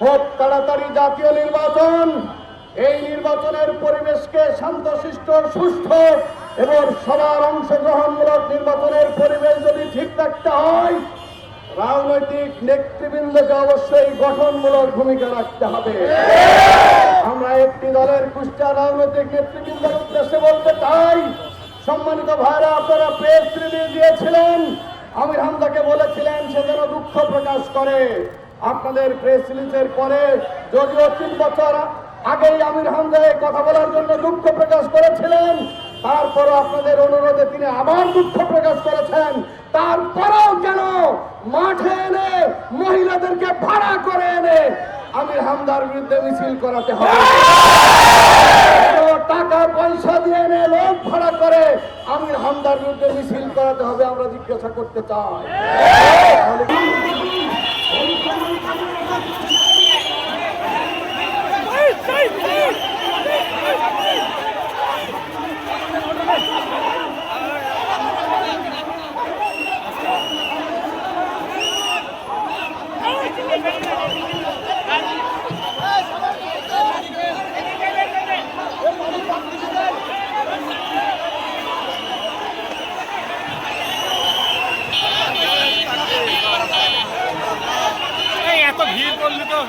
খুব তাড়াতাড়ি জাতীয় নির্বাচন, এই নির্বাচনের পরিবেশকে শান্তশিষ্ট, সুষ্ঠু এবং সবার অংশগ্রহণমূলক নির্বাচনের পরিবেশ যদি ঠিক রাখতে হয়, রাজনৈতিক নেতৃবৃন্দকে অবশ্যই গঠনমূলক ভূমিকা রাখতে হবে। আমরা একটি দলের কুষ্টিয়া রাজনৈতিক নেতৃবৃন্দের উদ্দেশ্যে বলতে চাই, সম্মানিত ভাইরা, আপনারা প্রেস রিলিজ দিয়েছিলেন, আমির হামজাকে বলেছিলেন সে যেন দুঃখ প্রকাশ করে। আপনাদের প্রেস রিলিজের পরে যদিও 3 বছর আগেই আমির হামজা কথা বলার জন্য দুঃখ প্রকাশ করেছিলেন, তারপরও আপনাদের অনুরোধে তিনি আবার দুঃখ প্রকাশ করেছেন। তারপরেও কেন মাঠে এনে মহিলাদেরকে ভাড়া করে এনে আমির হামজার বিরুদ্ধে মিছিল করাতে হবে? টাকা পয়সা দিয়ে এনে লোক ভাড়া করে আমির হামজার বিরুদ্ধে মিছিল করাতে হবে, আমরা জিজ্ঞাসা করতে চাই। এত ভিড় করলে তো